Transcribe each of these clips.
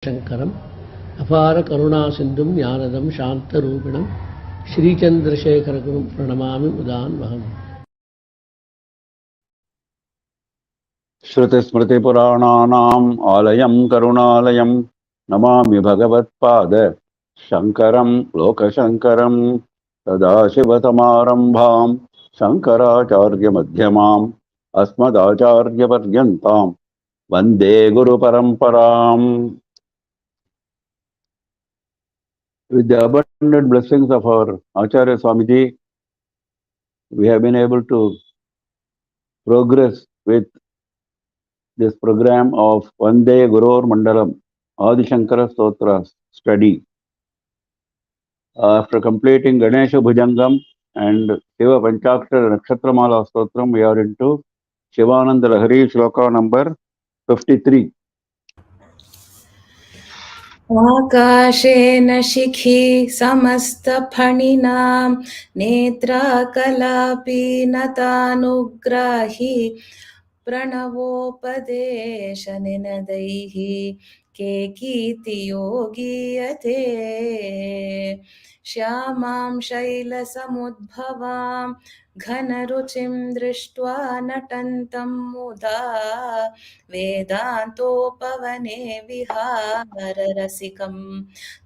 Shankaram, Apara Karuna Sindhum Jnanadam Shanta Rupinam Shri Chandrasekhara Gurum Pranamami Udan Vaham. Shruti Smriti Purananam Alayam Karunalayam Namami Bhagavatpada Shankaram Lokashankaram Sadashivasamarambham Shankaracharya Madhyamam Asmadacharya Paryantam Vande GurorMandalam. With the abundant blessings of our Acharya Swamiji, we have been able to progress with this program of Vande GurorMandalam, SHANKARA STOTRAS study. After completing Ganesha Bhujangam and Shiva Panchakshara Nakshatramala Stotram, we are into Shivananda Lahari Shloka number 53. आकाशेन शिखी समस्तफणिनां नेत्राकलापी नतानुग्राही प्रणवोपदेशनिनदैः केकीर्तियोगीयते श्यामां शैलसमुद्भवां घनरुचिं दृष्ट्वा नटन्तं मुदा वेदान्तोपवने विहाररसिकं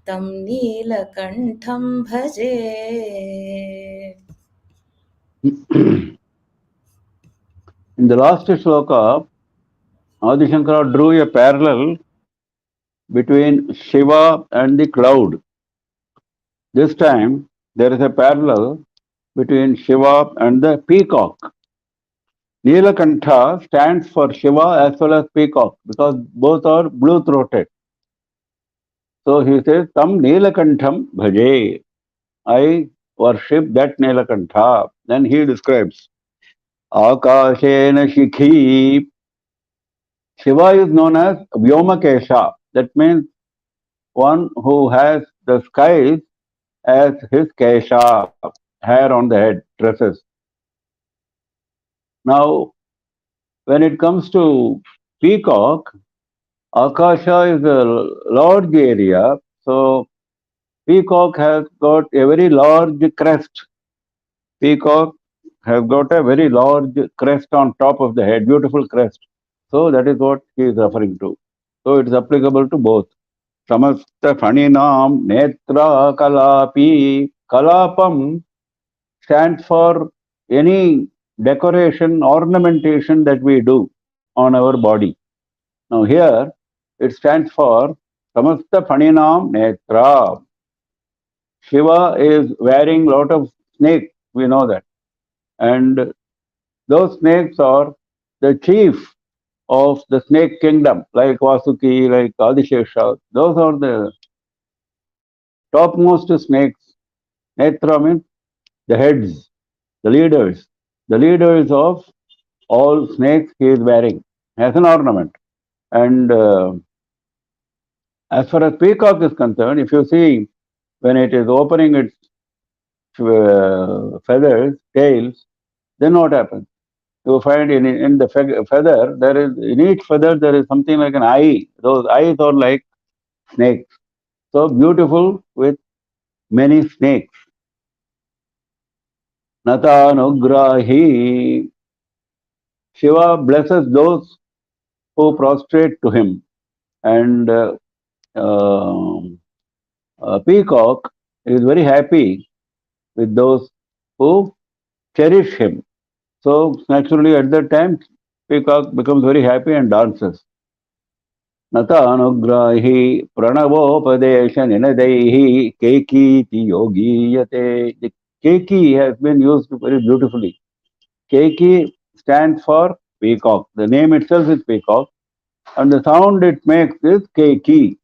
तं नीलकण्ठं भजे. In the last shloka, Adi Shankara drew a parallel between Shiva and the cloud. This time, there is a parallel between Shiva and the peacock. Neelakantha stands for Shiva as well as peacock because both are blue-throated. So he says, Tam Neelakantham Bhaje. I worship that Neelakantha. Then he describes, Akashena Shikhi. Shiva is known as Vyomakesha. That means one who has the skies as his kesha, hair on the head, tresses. Now, when it comes to peacock, Akasha is a large area, so peacock has got a very large crest. Peacock has got a very large crest on top of the head, beautiful crest. So that is what he is referring to. So it is applicable to both. Samasta Phaninam Netra Kalapi. Kalapam stands for any decoration, ornamentation that we do on our body. Now here it stands for Samasta Phaninam Netra. Shiva is wearing lot of snakes, we know that. And those snakes are the chief of the snake kingdom, like Vasuki, like Adishesha. Those are the topmost snakes. Netra means the heads, the leaders. The leaders of all snakes he is wearing as an ornament. And as far as peacock is concerned, if you see when it is opening its feathers, tails, then what happens? You find in the feather, there is in each feather there is something like an eye. Those eyes are like snakes. So beautiful with many snakes. Natanugrahi. Shiva blesses those who prostrate to him. And peacock is very happy with those who cherish him. So naturally at that time, peacock becomes very happy and dances. Nata anugrahi pranavopadesha ninadaihi kekiti yogiyate. The keki has been used very beautifully. Keki stands for peacock. The name itself is peacock. And the sound it makes is keki.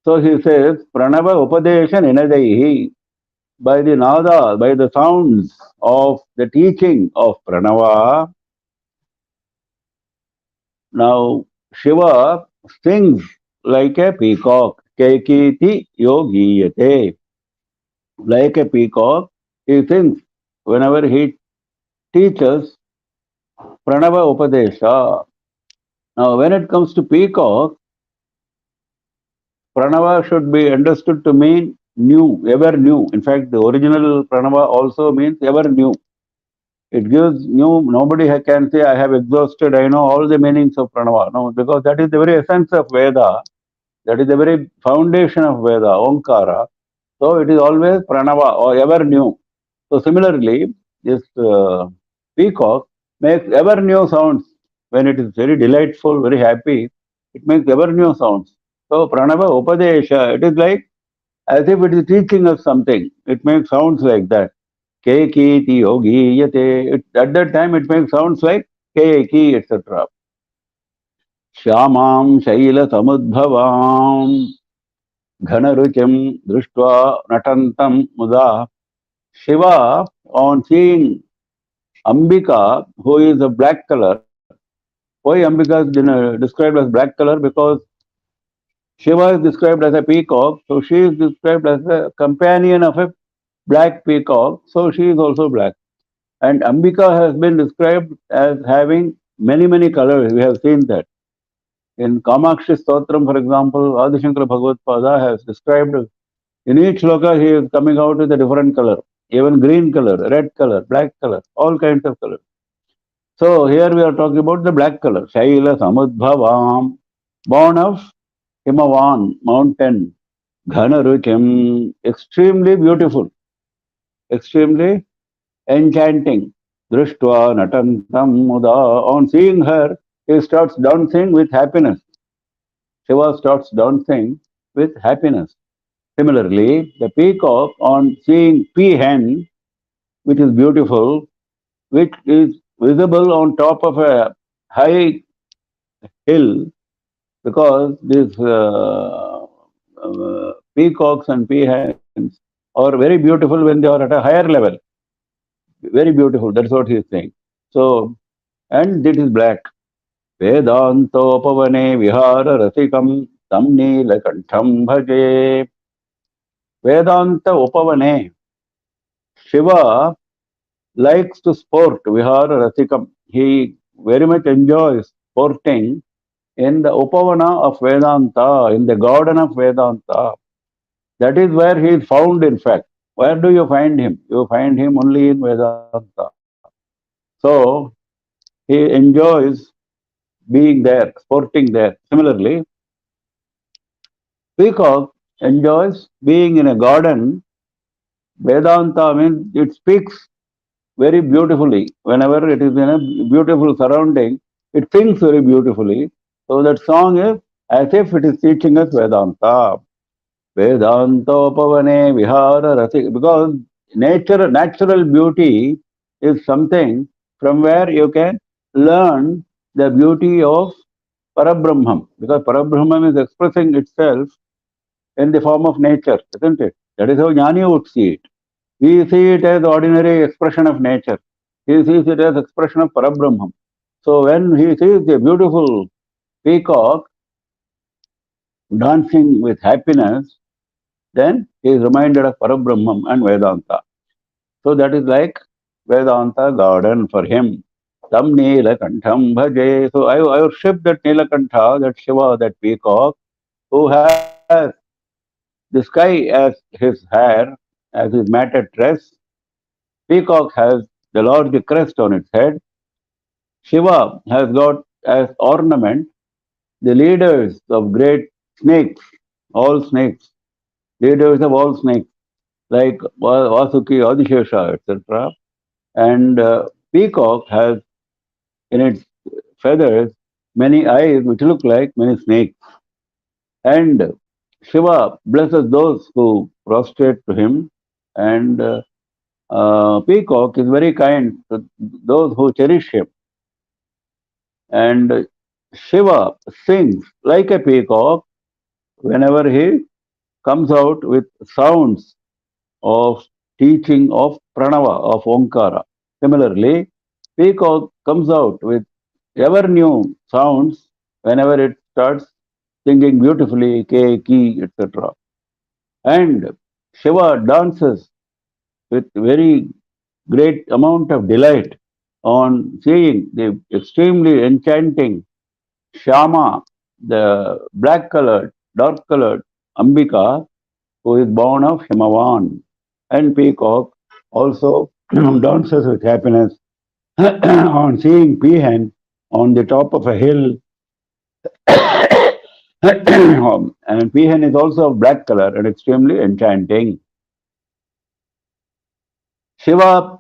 So he says, Pranava Upadesha Ninadaihi, by the nada, by the sounds of the teaching of Pranava. Now Shiva sings like a peacock. Kekiti yogiyate. Like a peacock, he sings whenever he teaches Pranava Upadesha. Now when it comes to peacock, Pranava should be understood to mean new, ever new. In fact, the original Pranava also means ever new. It gives new, nobody can say, I have exhausted, I know all the meanings of Pranava. No, because that is the very essence of Veda. That is the very foundation of Veda, Omkara. So it is always Pranava or ever new. So similarly, this peacock makes ever new sounds. When it is very delightful, very happy, it makes ever new sounds. So Pranava Upadesha, it is like as if it is teaching us something. It makes sounds like that. Kekiti yogi yate. At that time, it makes sounds like keki, etc. Shyamam shaila samudbhavam ghanaruchim drishtva natantam muda. Shiva, on seeing Ambika, who is a black color, why Ambika is described as black color? Because Shiva is described as a peacock, so she is described as a companion of a black peacock, so she is also black. And Ambika has been described as having many, many colors. We have seen that. In Kamakshi Stotram, for example, Adi Shankara Bhagavad Pada has described in each loka he is coming out with a different color, even green color, red color, black color, all kinds of colors. So here we are talking about the black color, Shaila Samudbhavam, born of Himavan mountain, Ghanaruchim, extremely beautiful, extremely enchanting. Drishtva natantam muda. On seeing her, he starts dancing with happiness. Shiva starts dancing with happiness. Similarly, the peacock, on seeing peahen, which is beautiful, which is visible on top of a high hill, because these peacocks and peahens are very beautiful when they are at a higher level. Very beautiful, that's what he is saying. So, and it is black. Vedantopavane vihara rasikam tam neelakantham bhaje. Vedanta upavane. Shiva likes to sport, vihara rasikam. He very much enjoys sporting in the Upavana of Vedanta, in the garden of Vedanta. That is where he is found, in fact. Where do you find him? You find him only in Vedanta. So, he enjoys being there, sporting there. Similarly, peacock enjoys being in a garden. Vedanta means it speaks very beautifully. Whenever it is in a beautiful surrounding, it sings very beautifully. So that song is as if it is teaching us Vedanta. Vedantopavane vihara rasik. Because natural beauty is something from where you can learn the beauty of Parabrahman. Because Parabrahman is expressing itself in the form of nature, isn't it? That is how Jnani would see it. We see it as ordinary expression of nature. He sees it as expression of Parabrahman. So when he sees the beautiful peacock dancing with happiness, then he is reminded of Parabrahman and Vedanta. So that is like Vedanta garden for him. Tam Neelakantham bhaje. So I worship that Neelakantha, that Shiva, that peacock, who has the sky as his hair, as his matted dress. Peacock has the large crest on its head. Shiva has got as ornament the leaders of great snakes, all snakes, leaders of all snakes, like Vasuki, Adishesha, etc. And peacock has in its feathers many eyes which look like many snakes. And Shiva blesses those who prostrate to him, and peacock is very kind to those who cherish him. And Shiva sings like a peacock whenever he comes out with sounds of teaching of pranava, of Omkara. Similarly, peacock comes out with ever new sounds whenever it starts singing beautifully, ke, ki, etc. And Shiva dances with very great amount of delight on seeing the extremely enchanting Shama, the black colored, dark colored Ambika, who is born of Himavan. And peacock also dances with happiness on seeing peahen on the top of a hill. And peahen is also of black color and extremely enchanting. Shiva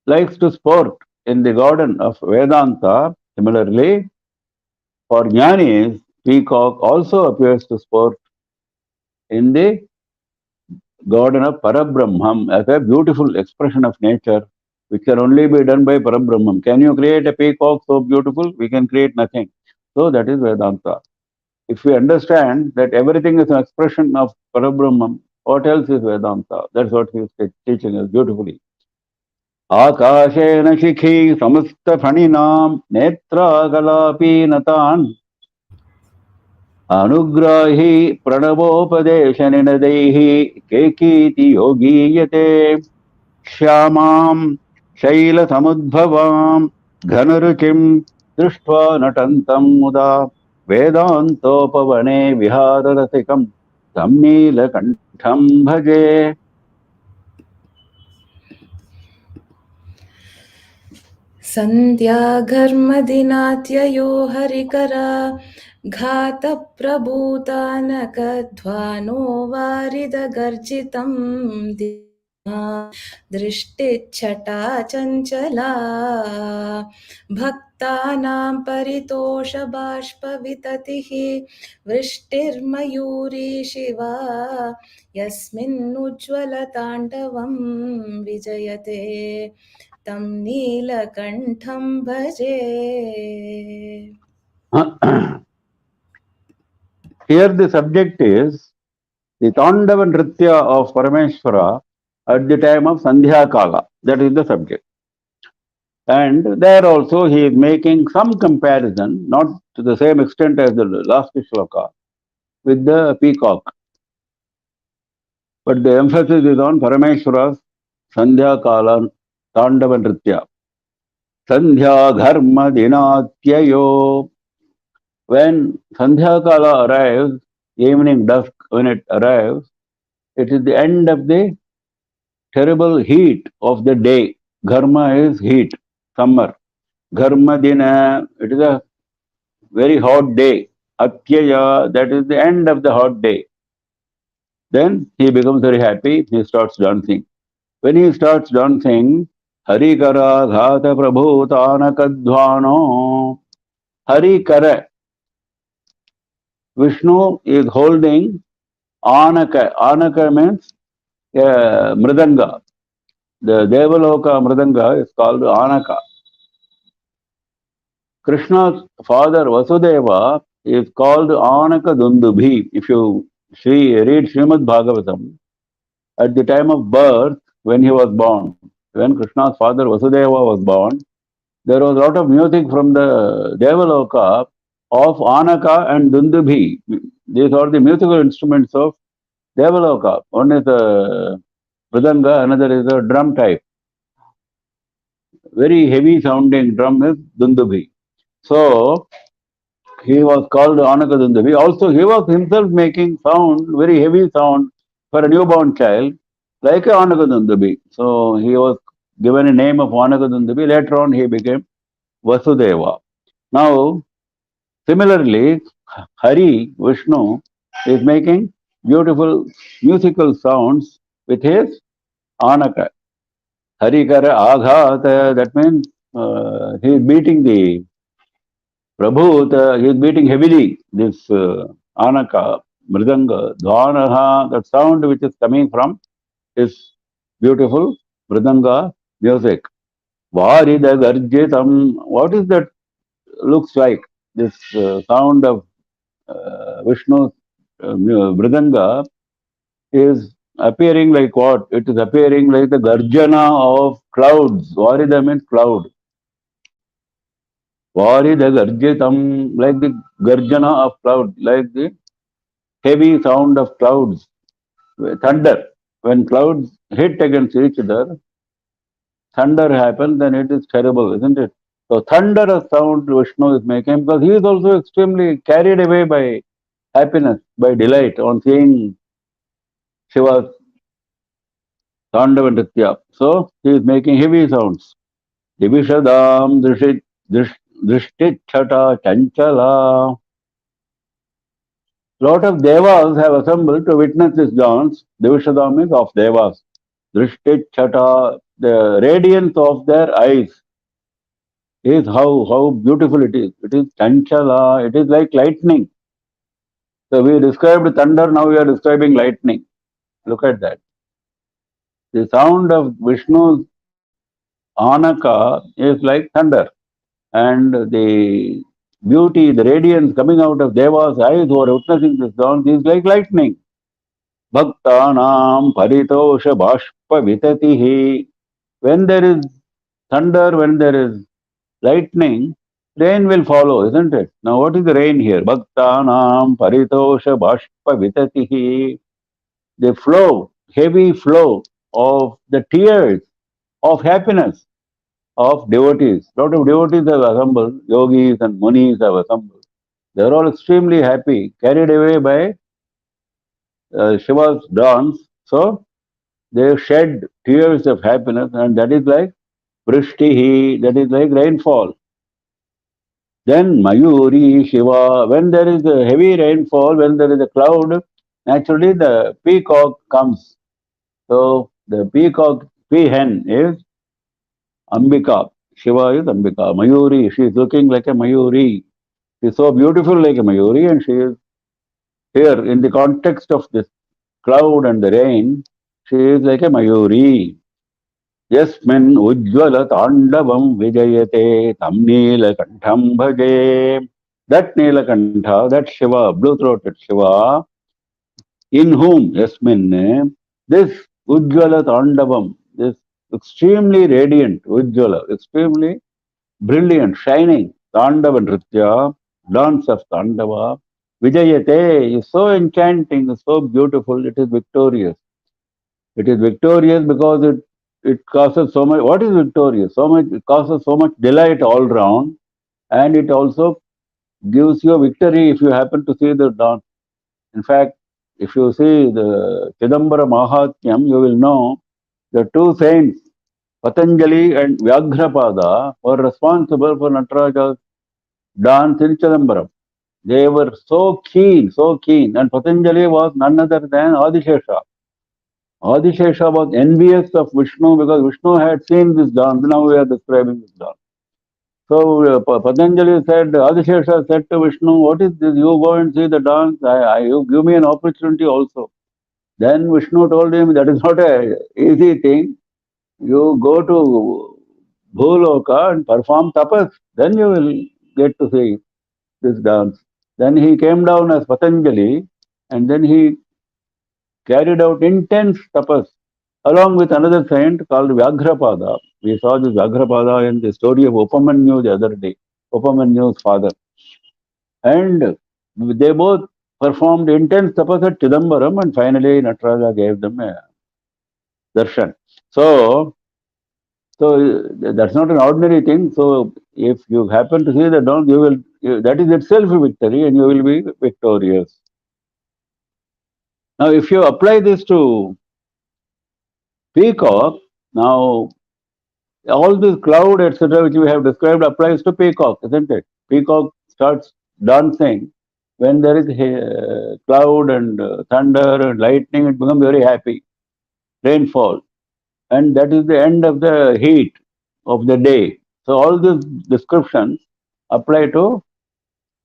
likes to sport in the garden of Vedanta. Similarly, for jnanis, peacock also appears to sport in the garden of Parabrahmam as a beautiful expression of nature, which can only be done by Parabrahmam. Can you create a peacock so beautiful? We can create nothing. So that is Vedanta. If we understand that everything is an expression of Parabrahmam, what else is Vedanta? That's what he is teaching us beautifully. Akashena shikhi samasta phaninam netra galapi natan अनुग्राही प्रणवोपदेशनिनदैः केकीति योगीयते श्यामां शैलसमुद्भवां घनरुचिं दृष्ट्वा नटन्तं मुदा वेदान्तोपवने विहाररसिकं तं नीलकण्ठं भजे. सन्ध्याघर्मदिनात्ययो हरिकरा घातप्रभूतानकध्वानो वारिदगर्जितं दृष्टिच्छटा चञ्चला भक्तानां परितोषबाष्पविततिः वृष्टिर्मयूरी शिवा यस्मिन्नुज्ज्वलताण्डवं विजयते तं नीलकण्ठं भजे. Here the subject is the Tandava Nritya of Parameshwara at the time of Sandhya Kala. That is the subject. And there also he is making some comparison, not to the same extent as the last shloka, with the peacock. But the emphasis is on Parameshwara's Sandhya Kala Tandava Nritya. Sandhya Dharma Dinatyayo. When Sandhya Kala arrives, evening dusk, when it arrives, it is the end of the terrible heat of the day. Gharma is heat, summer. Gharma Dina, it is a very hot day. Atyaya, that is the end of the hot day. Then he becomes very happy, he starts dancing. When he starts dancing, Harikara Ghata Prabhutanakadhvano. Harikara. Vishnu is holding Anaka. Anaka means Mridanga. The Devaloka Mridanga is called Anaka. Krishna's father Vasudeva is called Anaka Dundubhi. If you read Srimad Bhagavatam, at the time of birth, when he was born, when Krishna's father Vasudeva was born, there was a lot of music from the Devaloka of Anaka and Dundubhi. These are the musical instruments of Devaloka. One is a Mridanga, another is a drum type. Very heavy sounding drum is Dundubhi. So, he was called Anaka Dundubhi. Also, he was himself making sound, very heavy sound for a newborn child, like a Anaka Dundubhi. So, he was given a name of Anaka Dundubhi. Later on, he became Vasudeva. Now, similarly, Hari, Vishnu, is making beautiful musical sounds with his Anaka. Harikara Aghata, that means he is beating the Prabhu, he is beating heavily this Anaka, Mridanga, Dhvanaha, that sound which is coming from his beautiful Mridanga music. Varida Garjitam, what is that looks like? This sound of Vishnu's Mridanga is appearing like what? It is appearing like the Garjana of clouds. Varida means cloud. Varida Garjitam, like the Garjana of cloud, like the heavy sound of clouds. Thunder. When clouds hit against each other, thunder happens, then it is terrible, isn't it? So thunderous sound Vishnu is making because he is also extremely carried away by happiness, by delight on seeing Shiva's Tandava Nritya. So he is making heavy sounds. Divishadam Drishtichata Chanchala. Lot of devas have assembled to witness this dance. Divishadam is of devas. Drishtichata, the radiance of their eyes is how beautiful it is. It is Chanchala, it is like lightning. So we described thunder, now we are describing lightning. Look at that. The sound of Vishnu's Anaka is like thunder. And the beauty, the radiance coming out of Deva's eyes who are witnessing this dance is like lightning. Bhaktanam paritosha bhashpa vitatihi. When there is thunder, when there is lightning, rain will follow, isn't it? Now what is the rain here? Bhaktanam paritosha bhashpa vitatihi. The flow, heavy flow of the tears of happiness of devotees. Lot of devotees have assembled, yogis and munis have assembled. They are all extremely happy, carried away by Shiva's dance. So they shed tears of happiness, and that is like Vrishtihi, that is like rainfall. Then Mayuri, Shiva, when there is a heavy rainfall, when there is a cloud, naturally the peacock comes. So the peacock, peahen is Ambika. Shiva is Ambika. Mayuri, she is looking like a Mayuri. She is so beautiful like a Mayuri, and she is here in the context of this cloud and the rain, she is like a Mayuri. Yasmin Ujjvala Tandavam Vijayate Tam Neelakantham Bhaje. That Neelakantha, that Shiva, blue-throated Shiva, in whom, Yasmin, this Ujjvala Tandavam, this extremely radiant Ujjvala, extremely brilliant, shining Tandava Nritya, dance of Tandava, Vijayate is so enchanting, so beautiful, it is victorious. It is victorious because it causes so much. What is victorious? So much, it causes so much delight all round, and it also gives you a victory if you happen to see the dance. In fact, if you see the Chidambara Mahatmyam, you will know the two saints, Patanjali and Vyaghrapada, were responsible for Nataraja's dance in Chidambaram. They were so keen, and Patanjali was none other than Adishesha. Adishesha was envious of Vishnu because Vishnu had seen this dance. Now we are describing this dance. So Patanjali said, Adishesha said to Vishnu, what is this? You go and see the dance. You give me an opportunity also. Then Vishnu told him, that is not an easy thing. You go to Bhuloka and perform tapas. Then you will get to see this dance. Then he came down as Patanjali, and then he carried out intense tapas along with another saint called Vyaghrapada. We saw this Vyaghrapada in the story of Upamanyu the other day, Upamanyu's father. And they both performed intense tapas at Chidambaram, and finally Nataraja gave them a darshan. So that's not an ordinary thing. So if you happen to see the dance, that is itself a victory, and you will be victorious. Now, if you apply this to peacock, now all this cloud, etc., which we have described, applies to peacock, isn't it? Peacock starts dancing when there is cloud and thunder and lightning. It becomes very happy, rainfall, and that is the end of the heat of the day. So all these descriptions apply to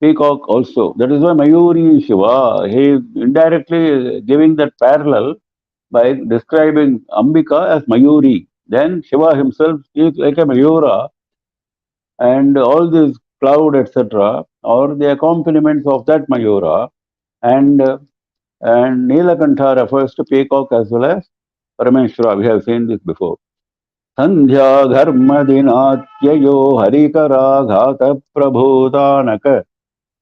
peacock also. That is why Mayuri Shiva, he is indirectly giving that parallel by describing Ambika as Mayuri. Then Shiva himself is like a Mayura, and all these cloud, etc., or the accompaniments of that Mayura, and Neelakantha refers to peacock as well as Parameshwara. We have seen this before. Sandhya Dharma Dinatyayo Harikara Ghata Prabhutanaka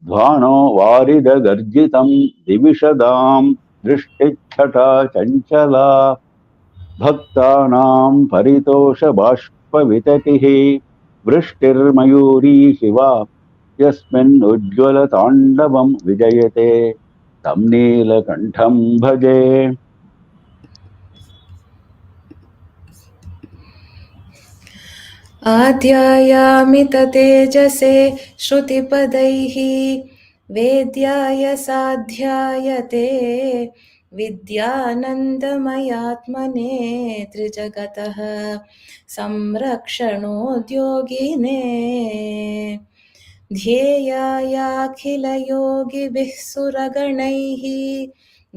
Dhvano Varida Garjitam Divishadam Drishtichata Chanchala Bhaktanam Paritosha Bashpa Vitatihi Vrishtirmayuri Shiva Yasmin Ujjvala Tandavam Vijayate. तं नीलकण्ठं भजे. आध्यायामित तेजसे श्रुतिपदैः वेद्याय साध्यायते विद्यानन्दमयात्मने त्रिजगतः संरक्षणोद्योगिने ध्येयायाखिलयोगिभिः सुरगणैः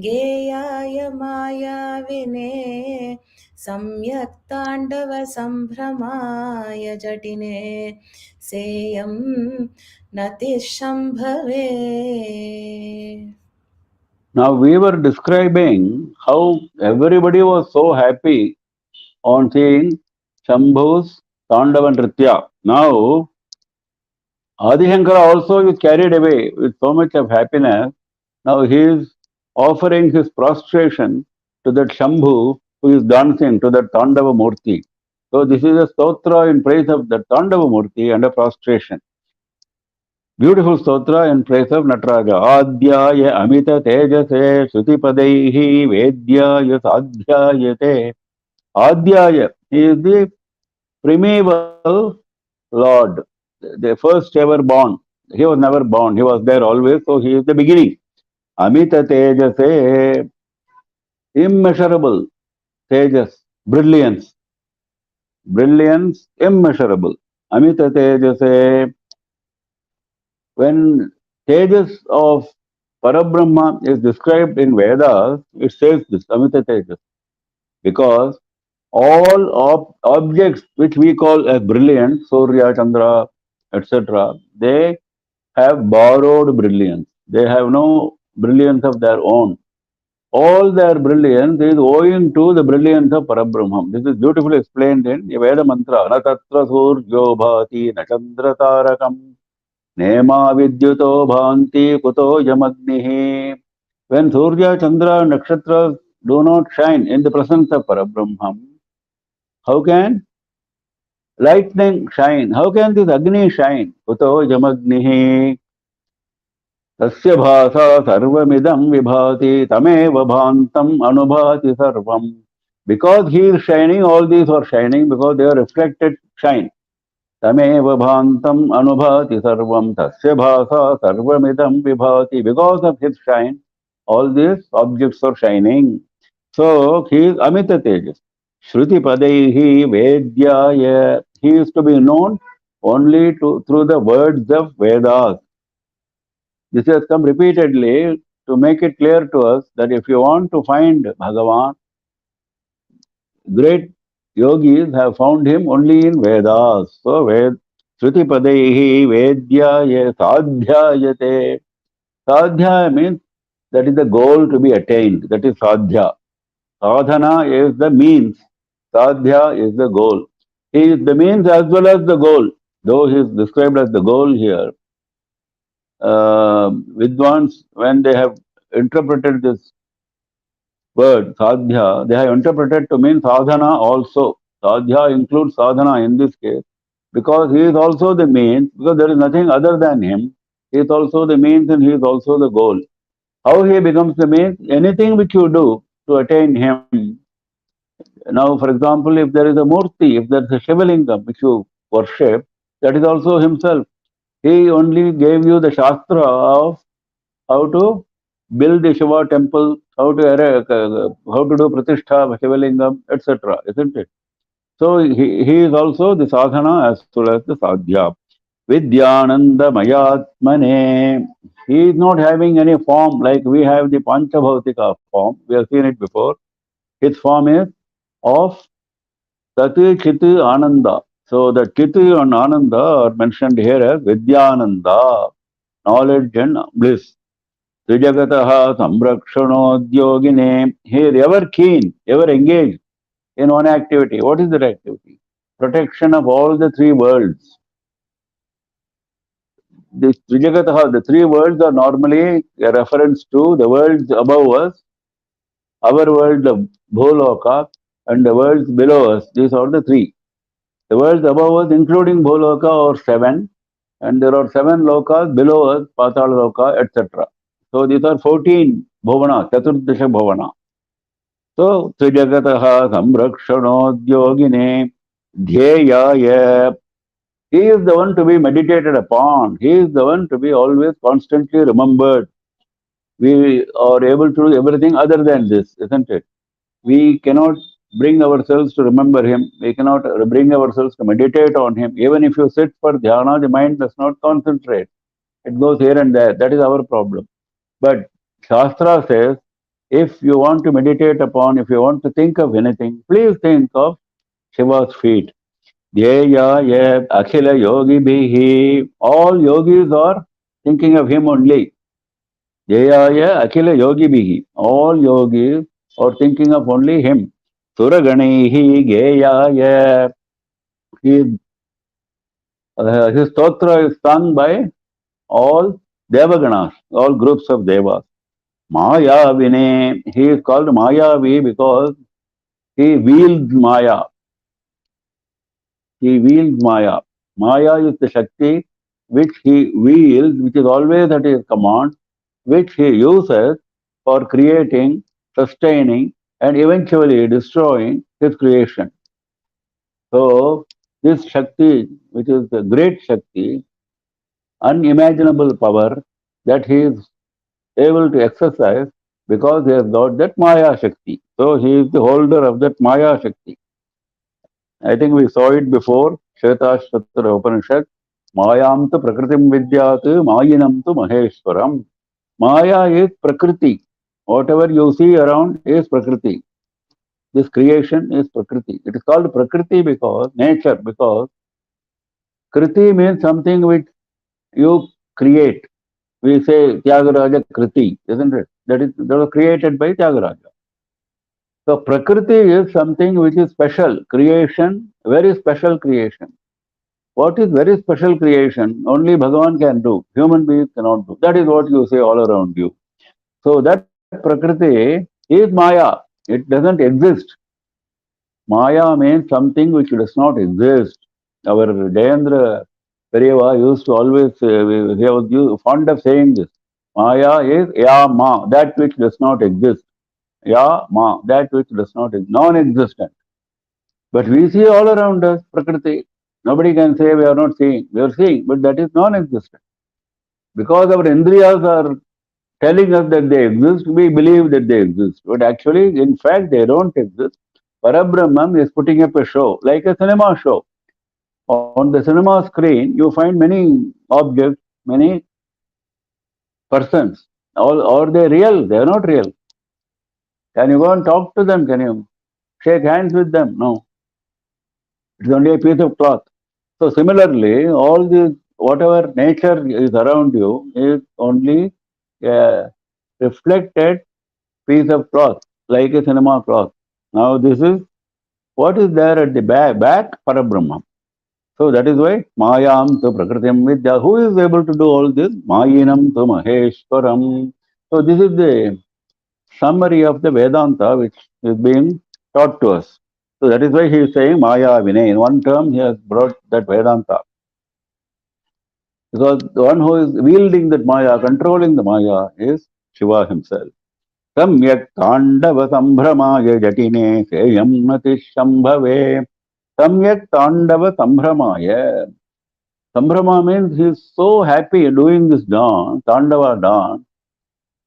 गेयाय मायाविने सम्यक् ताण्डव सम्भ्रमाय जटिने सेयं नतिशम्भवे. Now we were describing how everybody was so happy on seeing Shambhu's Tandava Nritya. Now Adi Shankara also is carried away with so much of happiness. Now he is offering his prostration to that Shambhu who is dancing to that Tandava Murti. So this is a stotra in praise of the Tandava Murti and a prostration. Beautiful stotra in praise of Nataraja. Adhyaya Amita Tejase Shruti Vedyaya Sadhyayate. Adhyaya, he is the primeval Lord, the first ever born. He was never born, he was there always, so he is the beginning. Amita Tejase, immeasurable Tejas, brilliance, brilliance immeasurable. Amita Tejase, when Tejas of Parabrahma is described in Vedas, it says this, Amita Tejas, because all objects which we call as brilliant, Surya, Chandra, etc., they have borrowed brilliance. They have no brilliance of their own. All their brilliance is owing to the brilliance of Parabrahman. This is beautifully explained in a Veda mantra. Na tatra suryo bhati na chandra tarakam nema vidyuto bhanti kuto yamagnihi. When Surya, Chandra, and Nakshatras do not shine in the presence of Parabrahman, how can lightning shine? How can this Agni shine? Kuto yamagnihi. Tasya bhasa sarvamidam vibhati tamev bhantam anubhati sarvam. Because he is shining, all these are shining because they are reflected shine. Tamev bhantam anubhati sarvam. Tasya bhasa sarvamidam vibhati. Because of his shine, all these objects are shining. So he is Amita Tejas. Shruti Padaihi Vedyaya. He is to be known only through the words of Vedas. This has come repeatedly to make it clear to us that if you want to find Bhagavan, great yogis have found him only in Vedas. So Shruti Padaihi Vedyaya Sadhyayate. Sadhya means that is the goal to be attained. That is Sadhya. Sadhana is the means. Sadhya is the goal. He is the means as well as the goal. Though he is described as the goal here, Vidwans, when they have interpreted this word sadhya, they have interpreted to mean sadhana also. Sadhya includes sadhana in this case because he is also the means, because there is nothing other than him. He is also the means and he is also the goal. How he becomes the means? Anything which you do to attain him. Now, for example, if there is a murti, if there is a Shivalingam which you worship, that is also himself. He only gave you the Shastra of how to build the Shiva temple, how to do Pratishtha of Shivalingam, etc. Isn't it? So he is also the sadhana as well as the sadhya. Vidyananda Mayatmane. He is not having any form like we have the Panchabhautika form. We have seen it before. His form is of Sati Chitu Ananda. So the Chitu and Ananda are mentioned here as Vidyananda, knowledge and bliss. Trijagataha Samrakshanodyogine. He is ever keen, ever engaged in one activity. What is that activity? Protection of all the three worlds. This Trijagataha, the three worlds are normally a reference to the worlds above us, our world of Bholoka, and the worlds below us. These are the three. The worlds above us, including Bholoka, are seven, and there are seven lokas below us, Patala Loka, etc. So these are 14 bhavana, Chaturdasha bhavana. So Trijagataha Samrakshanodhyogine Dhyayaya. He is the one to be meditated upon. He is the one to be always constantly remembered. We are able to do everything other than this, isn't it? We cannot bring ourselves to remember him. We cannot bring ourselves to meditate on him. Even if you sit for dhyana, the mind does not concentrate. It goes here and there. That is our problem. But Shastra says, if you want to meditate upon, if you want to think of anything, please think of Shiva's feet. Dhyaya yet akhila yogi bihi. All yogis are thinking of him only. Dhyaya akhila yogi bihi. All yogis are thinking of only him. Suraganihi Geyaya. His stotra is sung by all Devaganas, all groups of Devas. Maya Vine, he is called Mayavi because he wields Maya. He wields Maya. Maya is the Shakti which he wields, which is always at his command, which he uses for creating, sustaining, and eventually destroying his creation. So, this Shakti, which is the great Shakti, unimaginable power that he is able to exercise because he has got that Maya Shakti. So, he is the holder of that Maya Shakti. I think we saw it before, Shvetashvatara Upanishad. Mayam tu prakritim vidyat mayinam tu maheshwaram. Maya is Prakriti. Whatever you see around is Prakriti. This creation is Prakriti. It is called Prakriti because nature, because Kriti means something which you create. We say Tyagaraja Kriti, isn't it? That was created by Tyagaraja. So Prakriti is something which is special. Creation, very special creation. What is very special creation? Only Bhagavan can do. Human beings cannot do. That is what you say all around you. So that Prakriti is Maya. It doesn't exist. Maya means something which does not exist. Our Jayendra Periyava used to always, he was fond of saying this. Maya is Ya Ma, that which does not exist. Ya Ma, that which does not exist, non-existent. But we see all around us Prakriti. Nobody can say we are not seeing. We are seeing, but that is non-existent. Because our Indriyas are telling us that they exist, we believe that they exist. But actually, in fact, they don't exist. Parabrahman is putting up a show, like a cinema show. On the cinema screen, you find many objects, many persons. Are they real? They are not real. Can you go and talk to them? Can you shake hands with them? No. It's only a piece of cloth. So similarly, all this, whatever nature is around you is only a reflected piece of cloth, like a cinema cloth. Now this is what is there at the back Parabrahma. So that is why Mayam to Prakritim Vidya. Who is able to do all this? Mayinam to Maheshwaram. So this is the summary of the Vedanta which is being taught to us. So that is why he is saying Maya Vinay. In one term, he has brought that Vedanta. Because the one who is wielding that Maya, controlling the Maya, is Shiva himself. Samyak Tandava Sambhramaya Jatine Seyam Nati Shambhave. Samyak Tandava Sambhramaya. Sambhrama means he is so happy doing this dance, Tandava dance.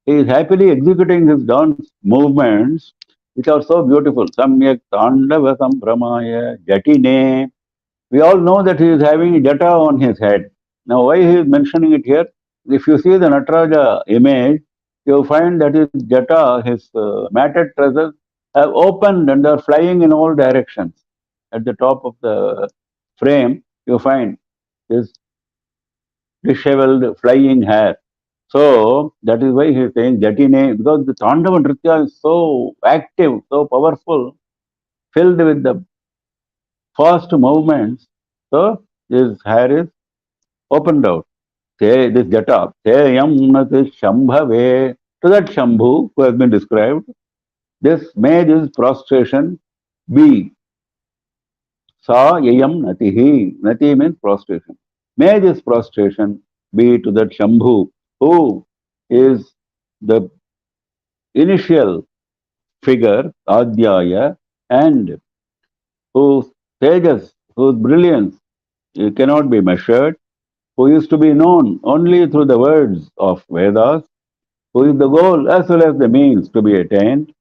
He is happily executing his dance movements, which are so beautiful. Samyak Tandava Sambhramaya Jatine. We all know that he is having a jata on his head. Now, why he is mentioning it here? If you see the Nataraja image, you will find that his jata, his matted tresses, have opened and are flying in all directions. At the top of the frame, you find his disheveled flying hair. So that is why he is saying Jatine, because the Tandava Nritya is so active, so powerful, filled with the fast movements. So his hair is opened out. Say this jata, Seyam Nati Shambhave. To that Shambhu who has been described, this may this prostration be. Sa Yayam Natihi. Nati means prostration. May this prostration be to that Shambhu who is the initial figure, Adhyaya, and whose tejas, whose brilliance cannot be measured, who is to be known only through the words of Vedas, who is the goal as well as the means to be attained,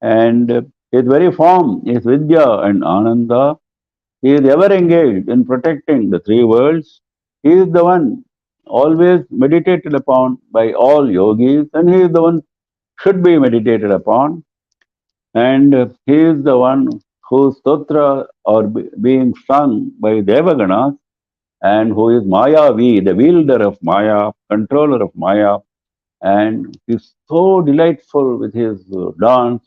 and his very form is Vidya and Ananda. He is ever engaged in protecting the three worlds. He is the one always meditated upon by all yogis, and he is the one should be meditated upon. And he is the one whose stotra are being sung by Devaganas, and who is Mayavi, the wielder of Maya, controller of Maya, and he is so delightful with his dance.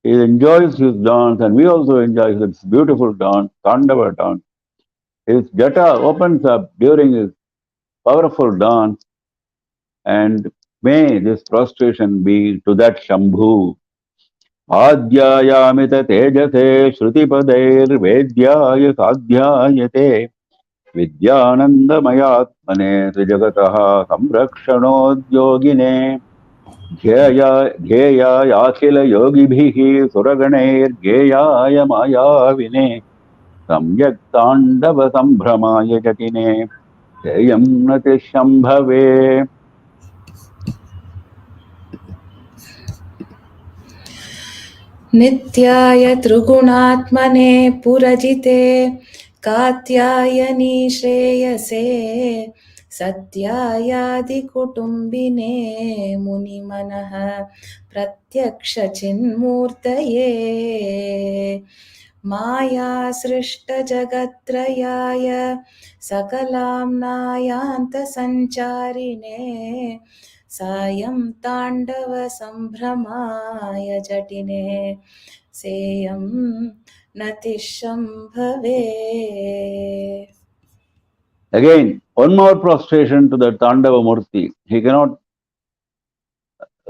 He enjoys his dance, and we also enjoy his beautiful dance, Tandava dance. His jata opens up during his powerful dance, and may this prostration be to that Shambhu. आद्यायामित तेजसे श्रुतिपदैर्वेद्याय साध्यायते विद्यानन्दमयात्मने त्रिजगतः संरक्षणोद्योगिने ध्येयायाखिलयोगिभिः सुरगणैर्गेयाय मायाविने सम्यक् ताण्डवसम्भ्रमाय जटिने ध्येयं नति शम्भवे. नित्याय त्रिगुणात्मने पुरजिते कात्यायनी श्रेयसे सत्यायादिकुटुम्बिने मुनिमनः प्रत्यक्षचिन्मूर्तये मायासृष्टजगत्त्रयाय सकलाम्नायान्तसञ्चारिणे सायं ताण्डवसम्भ्रमाय जटिने सेयं नतिशम्भवे. Again, one more prostration to the Tandava Murti. He cannot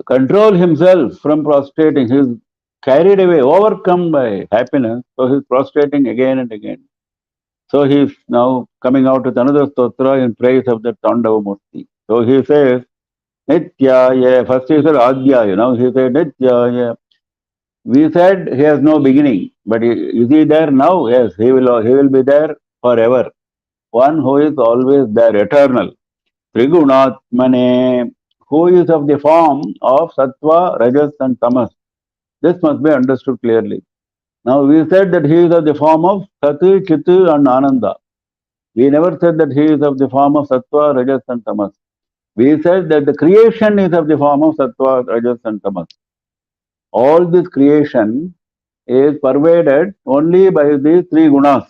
control himself from prostrating. He is carried away, overcome by happiness, so he is prostrating again and again. So he is now coming out with another stotra in praise of the Tandava Murti. So he says, Nityaya, first he said Adhyaya, now he said Nityaya. We said he has no beginning, but is he there now? Yes, he will be there forever. One who is always there, eternal. Trigunatmane, who is of the form of Sattva, Rajas and Tamas. This must be understood clearly. Now we said that he is of the form of Sati, Chitu and Ananda. We never said that he is of the form of Sattva, Rajas and Tamas. We said that the creation is of the form of Sattva, Rajas and Tamas. All this creation is pervaded only by these three gunas.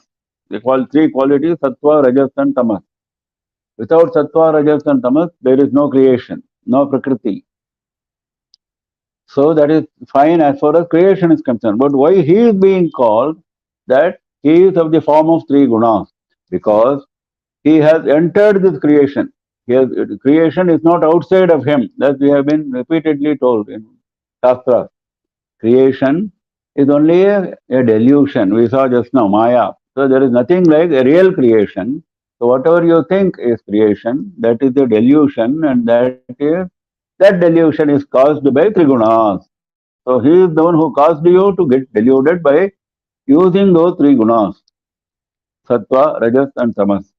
They call three qualities, Sattva, Rajas and Tamas. Without Sattva, Rajas and Tamas, there is no creation, no Prakriti. So that is fine as far as creation is concerned. But why he is being called that he is of the form of three gunas? Because he has entered this creation. Creation is not outside of him, that we have been repeatedly told in Shastras. Creation is only a delusion. We saw just now, Maya. So there is nothing like a real creation. So whatever you think is creation, that is a delusion, and that delusion is caused by Trigunas. So he is the one who caused you to get deluded by using those three gunas, Sattva, Rajas and Tamas.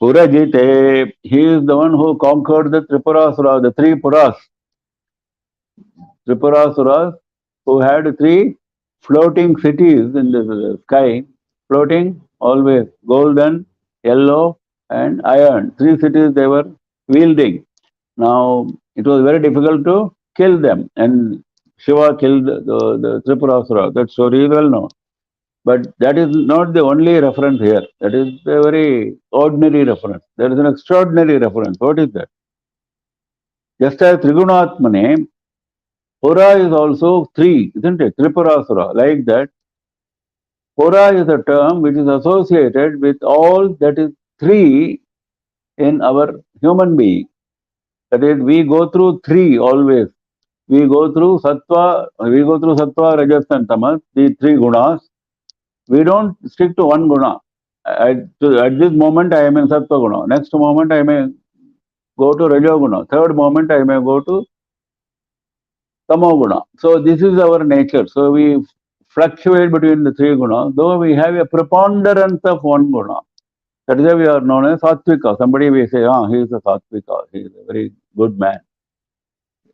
Purajite, he is the one who conquered the Tripurasura, the three Puras. Tripurasuras who had three floating cities in the sky, floating always, golden, yellow and iron. Three cities they were wielding. Now it was very difficult to kill them, and Shiva killed the Tripurasura. That story is well known. But that is not the only reference here. That is a very ordinary reference. There is an extraordinary reference. What is that? Just as Trigunatmane, Pura is also three, isn't it? Tripurasura. Like that, Pura is a term which is associated with all that is three in our human being. That is, we go through three always. We go through Sattva, Rajas and Tamas, the three gunas. We don't stick to one guna. At this moment I am in Sattva guna. Next moment I may go to Rajo guna. Third moment I may go to Tamoguna. So this is our nature. So we fluctuate between the three gunas, though we have a preponderance of one guna. That is why we are known as Sattvika. Somebody will say, he is a Sattvika, he is a very good man.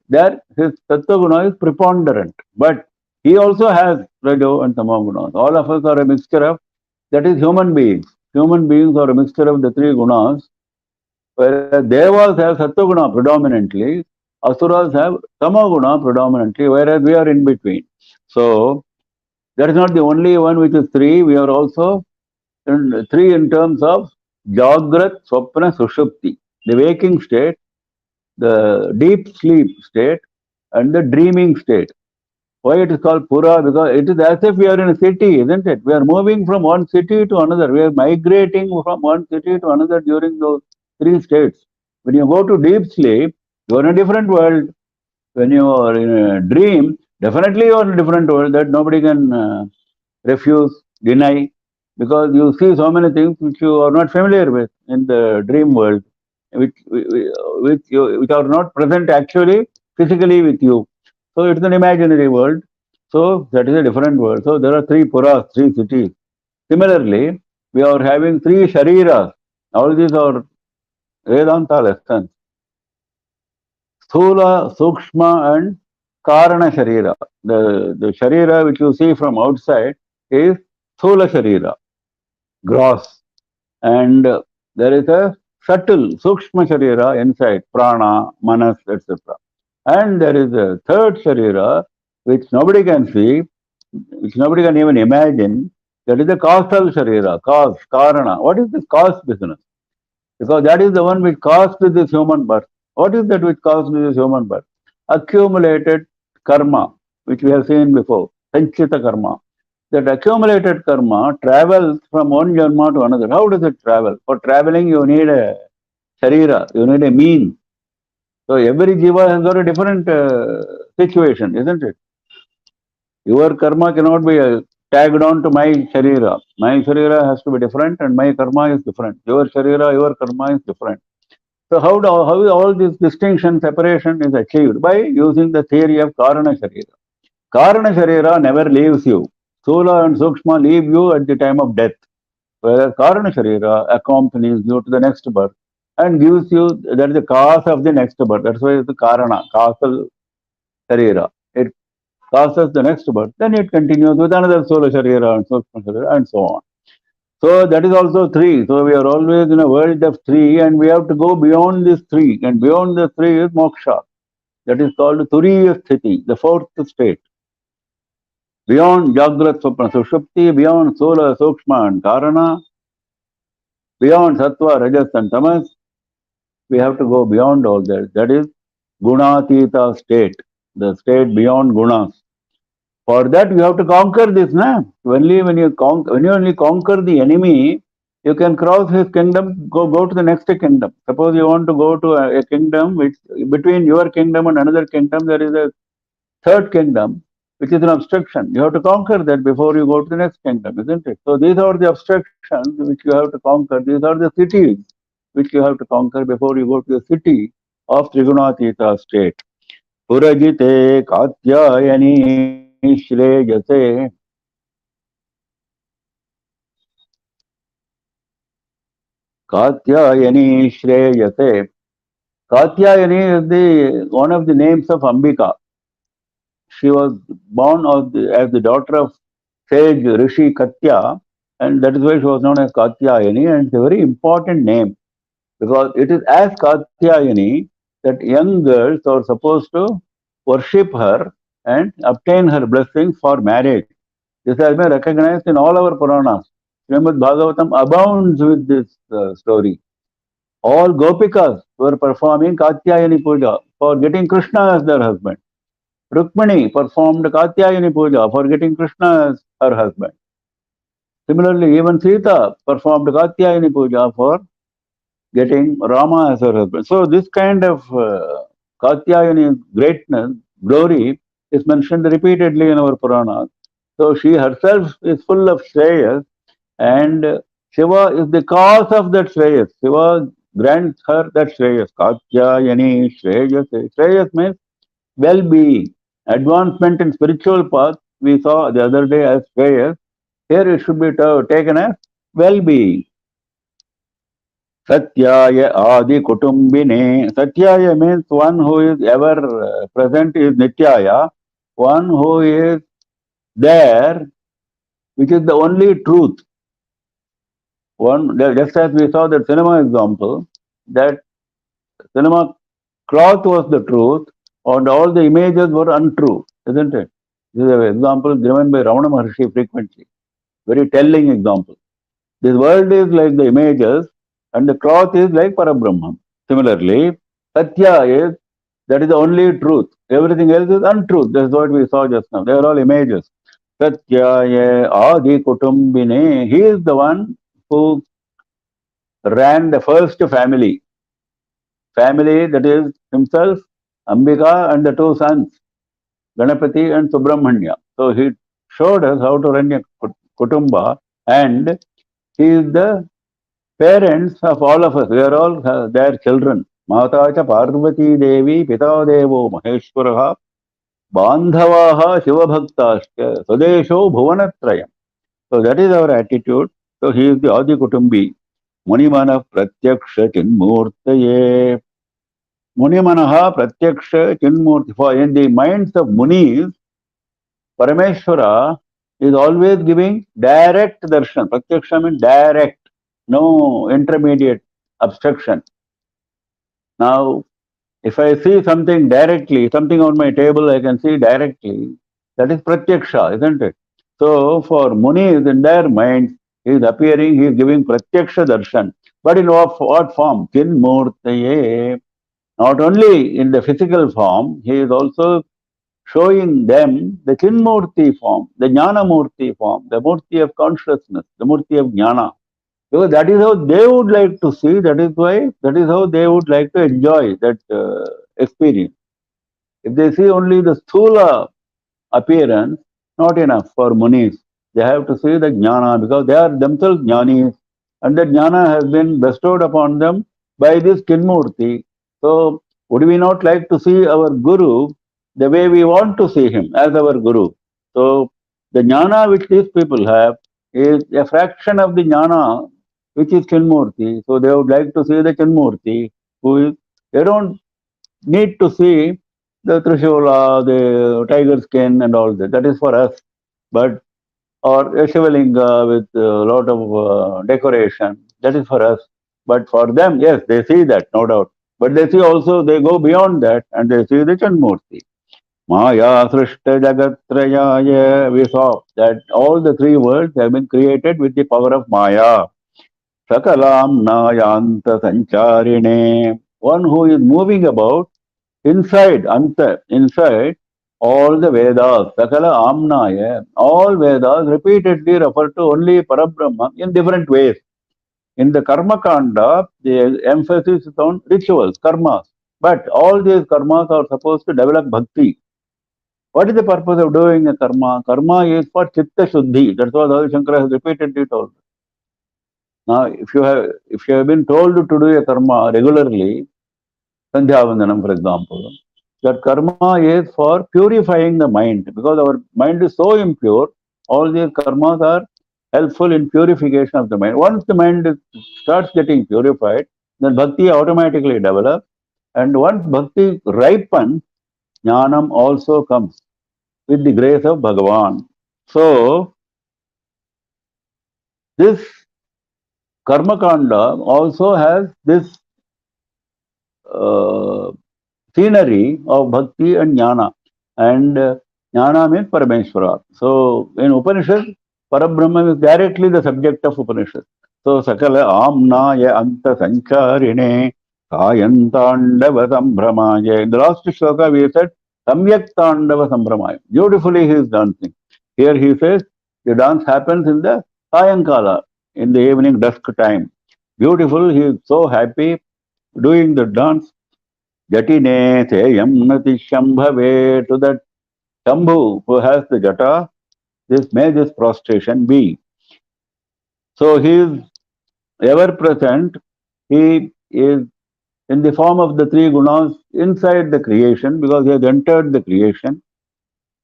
There, his Tattva guna is preponderant. But he also has Rajo and Tamagunas. All of us are a mixture of, that is human beings. Human beings are a mixture of the three gunas, whereas Devas have Sattva guna predominantly, Asuras have Tamaguna predominantly, whereas we are in between. So, that is not the only one which is three. We are also three in terms of Jagrat, Swapna, Sushupti. The waking state, the deep sleep state, and the dreaming state. Why it is called Pura? Because it is as if we are in a city, isn't it? We are moving from one city to another. We are migrating from one city to another during those three states. When you go to deep sleep, you are in a different world. When you are in a dream, definitely you are in a different world that nobody can refuse, deny, because you see so many things which you are not familiar with in the dream world, which are not present actually physically with you. So it's an imaginary world. So that is a different world. So there are three puras, three cities. Similarly, we are having three shariras. All these are Vedanta lessons. Sthula, Sukshma and Karana Sharira. The Sharira which you see from outside is Sthula Sharira, gross. And there is a subtle Sukshma Sharira inside, Prana, Manas, etc. And there is a third Sharira which nobody can see, which nobody can even imagine. That is the causal Sharira, cause, Karana. What is this cause business? Because that is the one which caused this human birth. What is that which caused this human birth? Accumulated karma, which we have seen before, sanchita karma. That accumulated karma travels from one janma to another. How does it travel? For traveling, you need a sharira, you need a mean. So every jiva has got a different situation, isn't it? Your karma cannot be tagged on to my sharira. My sharira has to be different and my karma is different. Your sharira, your karma is different. So how all this distinction, separation is achieved? By using the theory of Karana Sharira. Karana Sharira never leaves you. Sthula and Sukshma leave you at the time of death, whereas Karana Sharira accompanies you to the next birth and gives you, that is the cause of the next birth. That's why it's the Karana, causal Sharira. It causes the next birth, then it continues with another Sthula Sharira and Sukshma Sharira and so on. So that is also three. So we are always in a world of three and we have to go beyond this three. And beyond the three is moksha. That is called Turiya Sthiti, the fourth state. Beyond Jagrat Swapna Sushupti, beyond Sola, Sukshma and Karana, beyond Sattva, Rajas and Tamas, we have to go beyond all that. That is Gunatita state, the state beyond Gunas. For that, you have to conquer this, na? Only when you only conquer the enemy, you can cross his kingdom, go to the next kingdom. Suppose you want to go to a kingdom which between your kingdom and another kingdom, there is a third kingdom, which is an obstruction. You have to conquer that before you go to the next kingdom, isn't it? So these are the obstructions which you have to conquer. These are the cities which you have to conquer before you go to the city of Trigunatita state. Purajite Katyayani Shreyase. Katyayani Shreyase. Katyayani is one of the names of Ambika. She was born as the daughter of sage Rishi Katya, and that is why she was known as Katyayani, and it's a very important name because it is as Katyayani that young girls are supposed to worship her and obtain her blessings for marriage. This has been recognized in all our Puranas. Srimad Bhagavatam abounds with this story. All Gopikas were performing Katyayani Puja for getting Krishna as their husband. Rukmini performed Katyayani Puja for getting Krishna as her husband. Similarly, even Sita performed Katyayani Puja for getting Rama as her husband. So this kind of Katyayani greatness, glory is mentioned repeatedly in our Puranas. So she herself is full of Shreyas and Shiva is the cause of that Shreyas. Shiva grants her that Shreyas. Katyayani Shreyas. Shreyas means well-being. advancement in spiritual path, we saw the other day as prayers. Here it should be taken as well-being. Satyaya Adi Kutumbine. Satyaya means one who is ever present is Nityaya. One who is there, which is the only truth. Just as we saw that cinema example, that cinema cloth was the truth and all the images were untrue, isn't it? This is an example given by Ramana Maharshi frequently. Very telling example. This world is like the images and the cloth is like Parabrahman. Similarly, Satya is, that is the only truth. Everything else is untruth. That's what we saw just now. They are all images. Satyaya Adi Kutumbine. He is the one who ran the first family. Family that is himself, Ambika and the two sons, Ganapati and Subramanya. So he showed us how to run a kutumba, and he is the parents of all of us. We are all their children. Mata cha Parvati Devi Pita Devo Maheshwaraha Bandhavaha Shiva Bhaktasya Swadesho Bhuvanatrayam. So that is our attitude. So he is the Adi Kutumbi. Munimana Pratyaksha Chinmurtaye. Munimanaha Pratyaksha Chinmurti. For in the minds of Munis, Parameshwara is always giving direct darshan. Pratyaksha means direct, no intermediate obstruction. Now, if I see something directly, something on my table I can see directly, that is Pratyaksha, isn't it? So, for Munis in their minds, he is appearing, he is giving Pratyaksha darshan. But in what form? Chinmurtaye. Not only in the physical form, he is also showing them the Chinmurti form, the Jnana Murti form, the Murti of consciousness, the Murti of Jnana. Because that is how they would like to see, that is how they would like to enjoy that experience. If they see only the sthula appearance, not enough for Munis. They have to see the Jnana because they are themselves Jnanis, and the Jnana has been bestowed upon them by this Chinmurti. So, would we not like to see our Guru the way we want to see him as our Guru? So, the Jnana which these people have is a fraction of the Jnana which is Chinmurti. So, they would like to see the Chinmurti who is, they don't need to see the Trishula, the tiger skin and all that. That is for us. But, or a Shivalinga with a lot of decoration. That is for us. But for them, yes, they see that, no doubt. But they see also, they go beyond that and they see the Chanmurti. Maya Srishta Jagatrayaya. We saw that all the three worlds have been created with the power of Maya. Sakalam Nayanta Sancharine. One who is moving about inside, anta, inside all the Vedas, Sakala Amnaya, all Vedas repeatedly refer to only Parabrahma in different ways. In the Karma Kanda, the emphasis is on rituals, karmas. But all these karmas are supposed to develop bhakti. What is the purpose of doing a karma? Karma is for chitta shuddhi. That's what Adi Shankara has repeatedly told. Now, if you have been told to do a karma regularly, Sandhya Vandanam, for example, that karma is for purifying the mind because our mind is so impure. All these karmas are helpful in purification of the mind. Once the mind starts getting purified, then bhakti automatically develops. And once bhakti ripens, jnanam also comes with the grace of Bhagavan. So, this karma kanda also has this scenery of bhakti and jnana. And jnana means Parameshwara. So, in Upanishad, Parabrahma is directly the subject of Upanishad. So, Sakala Amnaya Anta Sancharine Kayantandava Sambramaya. In the last shloka, we said Samyaktandava Sambramaya. Beautifully he is dancing. Here he says the dance happens in the Sayankala, in the evening dusk time. Beautiful, he is so happy doing the dance. Jatine Teyam Nati Shambhave, to that Shambhu who has the jata, may this prostration be. So he is ever present, he is in the form of the three gunas inside the creation because he has entered the creation.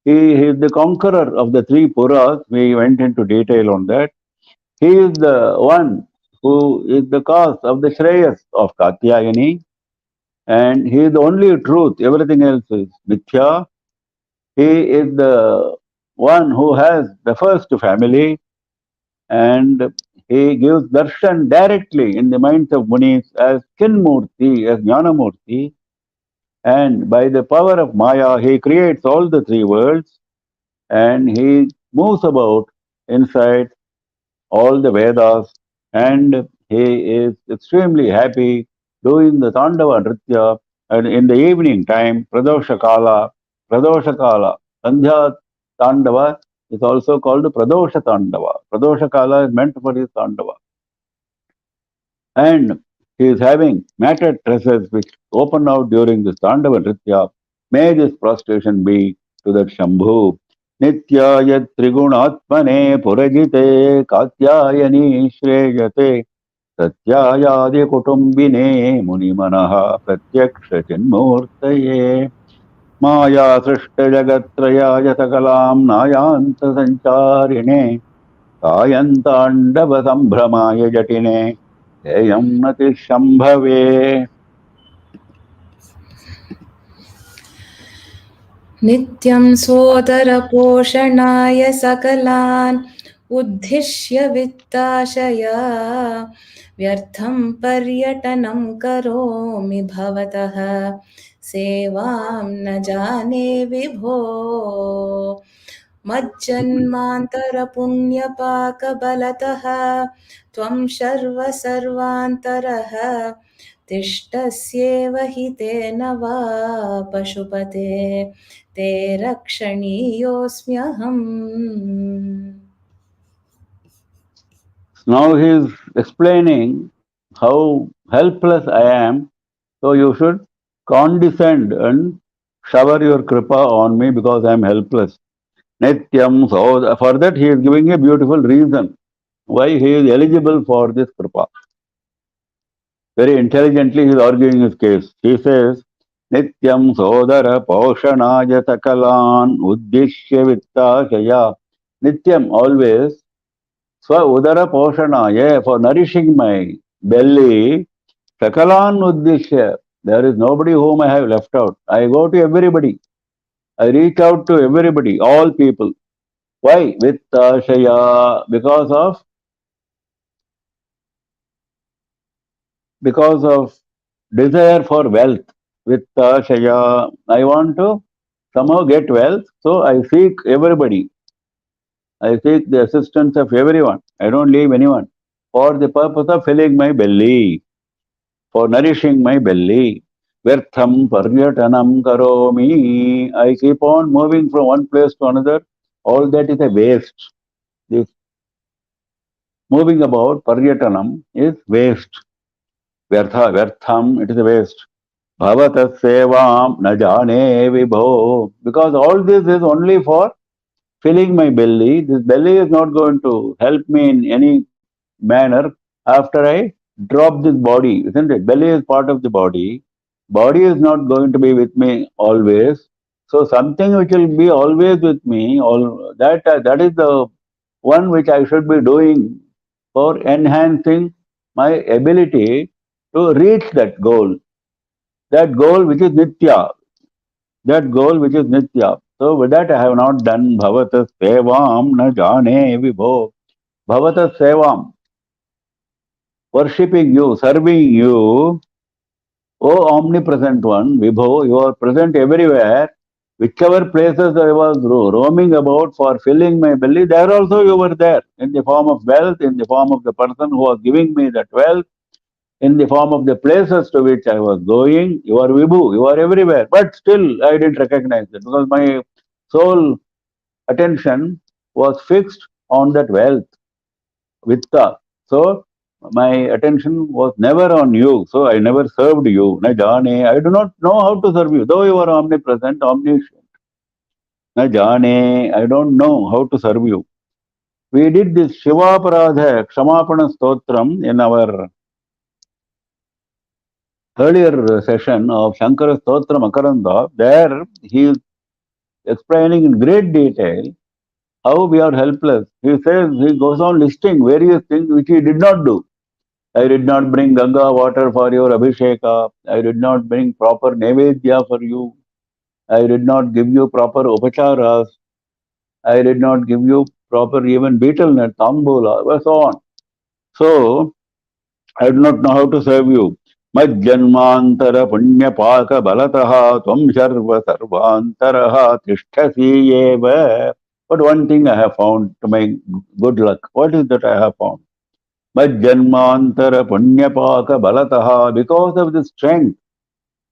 He is the conqueror of the three Puras. We went into detail on that. He is the one who is the cause of the Shreyas of Katyayani, and he is the only truth. Everything else is Mithya. He is the one who has the first family, and he gives darshan directly in the minds of Munis as Chinmurti, as Jnanamurti, and by the power of Maya, he creates all the three worlds, and he moves about inside all the Vedas, and he is extremely happy doing the Tandava Nritya, and in the evening time, Pradosha Kala, Sandhya Tandava is also called Pradosha Tandava. Pradosha Kala is meant for his Tandava. And he is having matted tresses which open out during this Tandava Nritya. May this prostration be to that Shambhu. Nityaya Trigunatmane Purajite Katyayani Shreyate Satyayadi Kutumbine Munimanaha Pratyaksha Chinmurtaye Maya Srishta Jagatraya Sakalam Nayanta Sancharine Kayantandava Sambramaya Jatine Deyam Nati Shambhave. नित्यं सोदरपोषणाय सकलान् उद्दिश्य वित्ताशया व्यर्थं पर्यटनं करोमि भवतः सेवां न जाने विभो मज्जन्मान्तरपुण्यपाकबलतः त्वं सर्वान्तरः तिष्ठस्येव हि तेन वा पशुपते ते रक्षणीयोऽस्म्यहम्. Now he is explaining how helpless I am, so you should condescend and shower your kripa on me because I am helpless. Nityam, so for that he is giving a beautiful reason why he is eligible for this kripa. Very intelligently he is arguing his case. He says, Nityam Sodara Poshanaya Sakalan Uddishya Vittashaya. Nityam, always. Swa Udara Poshanaya, for nourishing my belly. Sakalan Uddishya. There is nobody whom I have left out. I go to everybody. I reach out to everybody, all people. Why? Vittashaya. Because of desire for wealth. Vittashaya. I want to somehow get wealth, so I seek everybody. I seek the assistance of everyone. I don't leave anyone. For the purpose of filling my belly, for nourishing my belly. Virtham paryatanam karomi. I keep on moving from one place to another. All that is a waste. This moving about, paryatanam, is waste. Virtham, it is a waste. Bhavata sevam na jane vibho. Because all this is only for filling my belly. This belly is not going to help me in any manner after I drop this body, isn't it? Belly is part of the body. Body is not going to be with me always. So something which will be always with me, that is the one which I should be doing for enhancing my ability to reach that goal. That goal which is nitya. That goal which is nitya. So with that I have not done bhavata sevam na jane vibho. Bhavata sevam. Worshipping you, serving you, O omnipresent one, Vibho, you are present everywhere. Whichever places I was roaming about for filling my belly, there also you were there, in the form of wealth, in the form of the person who was giving me that wealth, in the form of the places to which I was going. You are Vibhu, you are everywhere. But still, I didn't recognize it because my sole attention was fixed on that wealth, Vitta. So, my attention was never on you, so I never served you. Na jane, I do not know how to serve you, though you are omnipresent, omniscient. Na jane, I don't know how to serve you. We did this Shivaparadha Kshamapana Stotram in our earlier session of Shankara Stotram Makaranda. There he is explaining in great detail how we are helpless. He says, he goes on listing various things which he did not do. I did not bring Ganga water for your Abhisheka. I did not bring proper Nevedya for you. I did not give you proper Upacharas. I did not give you proper even betel nut, tambula, and so on. So, I do not know how to serve you. Majjanmantara punya paka balataha tvam sharva sarvantaraha tishtasi eva. But one thing I have found to my good luck. What is that I have found? Majjanmantara punya paka balataha. Because of the strength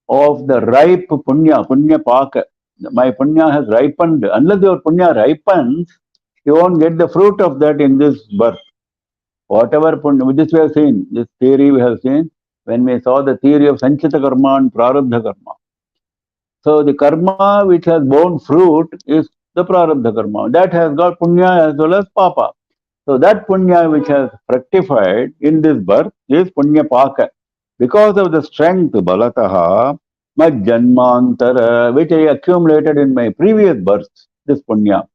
of the ripe punya paka. My punya has ripened. Unless your punya ripens, you won't get the fruit of that in this birth. Whatever punya, this we have seen, this theory we have seen when we saw the theory of Sanchita karma and Prarabdha karma. So the karma which has borne fruit is the Prarabdha karma. That has got punya as well as papa. So that punya which has fructified in this birth is punya paka. Because of the strength, balataha, majjanmantara, which I accumulated in my previous births, this punya,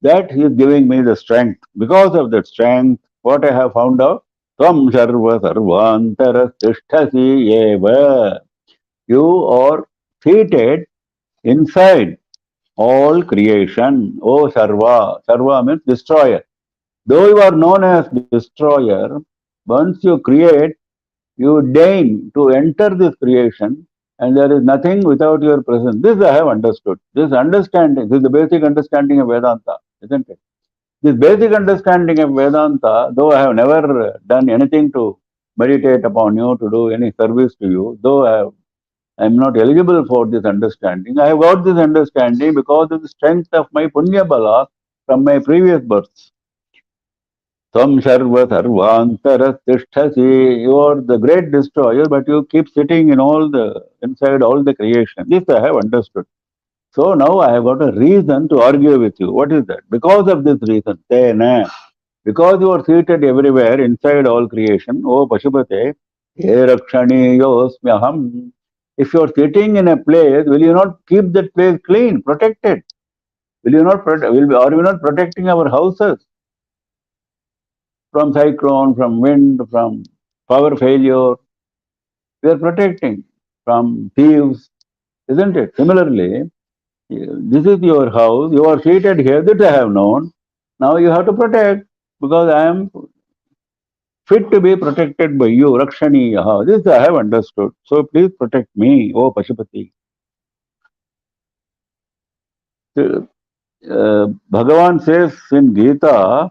that is giving me the strength. Because of that strength, what I have found out, tvam sarva sarvantara tishtasi eva. You are seated inside all creation. O sarva. Sarva means destroyer. Though you are known as destroyer, once you create, you deign to enter this creation, and there is nothing without your presence. This I have understood. This understanding, this is the basic understanding of Vedanta, isn't it? This basic understanding of Vedanta, though I have never done anything to meditate upon you, to do any service to you, though I am not eligible for this understanding, I have got this understanding because of the strength of my punya bala from my previous births. Tvam sarva sarvantara tishtasi. You are the great destroyer, but you keep sitting in inside all the creation. This I have understood. So now I have got a reason to argue with you. What is that? Because of this reason, tena, because you are seated everywhere inside all creation, O Pashupate, he rakshaniyosmyaham. If you are sitting in a place, will you not keep that place clean, protected? Will you not are we not protecting our houses from cyclone, from wind, from power failure? We are protecting from thieves, isn't it? Similarly, this is your house, you are seated here, that I have known. Now you have to protect, because I am fit to be protected by you, Rakshaniyaha. This I have understood. So please protect me, O Pashupati. Bhagavan says in Gita,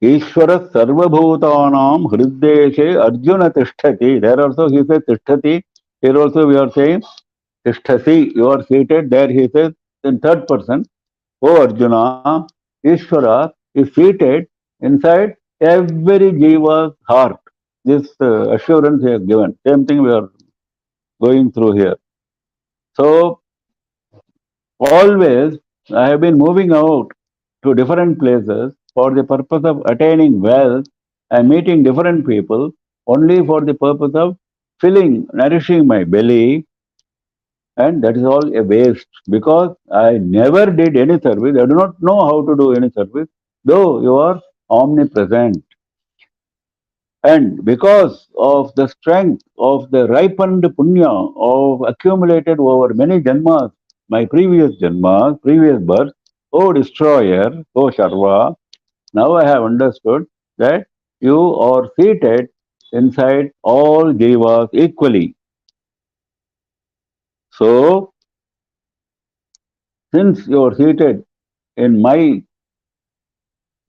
Ishvara Sarvabhutanam Hriddeshe Arjuna Tishtati. There also he says Tishtati. Here also we are saying Tishtasi. You are seated. There he says in third person, O Arjuna, Ishvara is seated inside every jiva's heart. This assurance he has given. Same thing we are going through here. So always I have been moving out to different places for the purpose of attaining wealth and meeting different people only for the purpose of nourishing my belly, and that is all a waste, because I never did any service. I do not know how to do any service, though you are omnipresent. And because of the strength of the ripened punya of accumulated over many janmas, my previous janmas, previous births, O destroyer, O Sharva, now I have understood that you are seated inside all jivas equally. So, since you are seated in my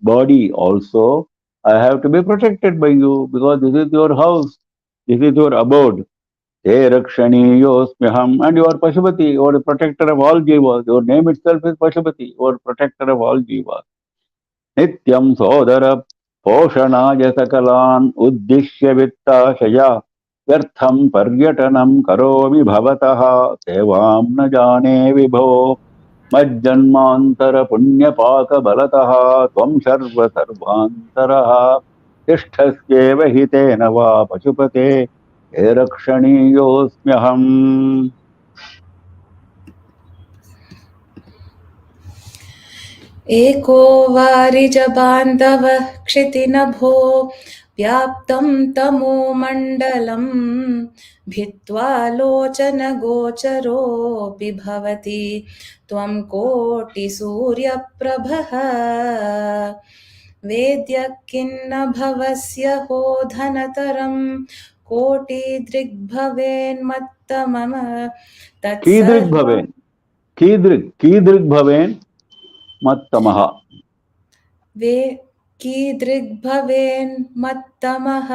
body also, I have to be protected by you, because this is your house, this is your abode. Te Rakshaniyosmyaham, and you are Pashupati, you are the protector of all jivas. Your name itself is Pashupati, you are protector of all jivas. Nityam Sodara Poshanaya Sakalan Uddishya Vittashaya Vyartham Paryatanam Karomi Bhavataha Sevam na jane vibho Majjanmantara Punyapaka Balataha Tvam Sarva Sarvantaraha Tishtasyeva Hitena Va Pashupate He Rakshaniyosmyaham. एको वारिजबान्धवः क्षितिनभो व्याप्तं तमो मण्डलं भित्त्वा लोचनगोचरोऽपि भवति त्वं कोटिसूर्यप्रभः वेद्यः किन्न भवस्य होधनतरं कोटिदृग्भवेन्मत्तमम Kidrik तत्सर्वं bhaven. Kidrik bhaven mattamaha. वे कीदृग्भवेन्मत्तमः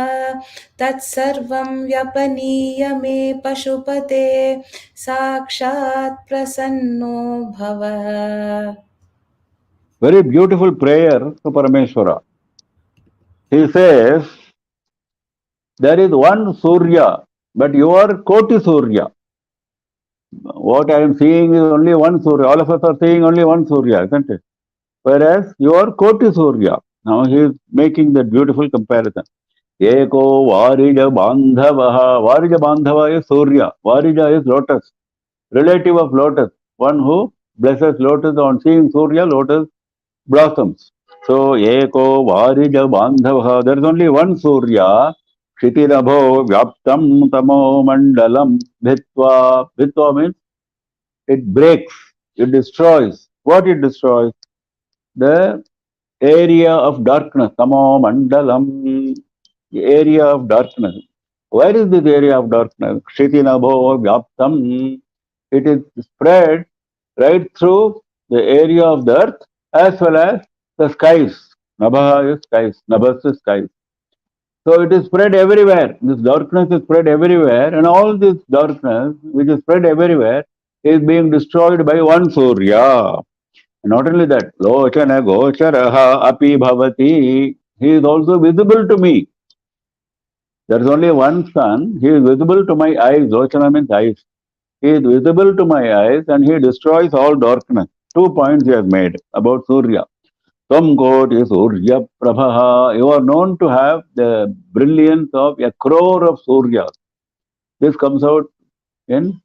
तत्सर्वं व्यपनीय मे पशुपते साक्षात् प्रसन्नो भव. Very beautiful prayer to Parameshwara. He says, there is one Surya, but you are Koti Surya. What I am seeing is only one Surya. All of us are seeing only one Surya, isn't it? Whereas you are Koti Surya. Now he is making that beautiful comparison. Eko Varija Bandhavaha. Varija Bandhava is Surya. Varija is lotus, relative of lotus. One who blesses lotus on seeing Surya, lotus blossoms. So Eko Varija Bandhavaha. There is only one Surya. Kshitirabho Vyaptam Tamo Mandalam Bhitva. Bhitva means it breaks, it destroys. What it destroys? The area of darkness. Tamo Mandalam. The area of darkness. Where is this area of darkness? Kshitinabho Vyaptam. It is spread right through the area of the earth as well as the skies. Nabha is skies. Nabhas is skies. So it is spread everywhere. This darkness is spread everywhere, and all this darkness, which is spread everywhere, is being destroyed by one Surya. And not only that, Lochana Gocharaha Api Bhavati. He is also visible to me. There is only one sun. He is visible to my eyes. Lochana means eyes. He is visible to my eyes and he destroys all darkness. 2 points he has made about Surya. Tvam Koti Surya Prabha. You are known to have the brilliance of a crore of Suryas. This comes out in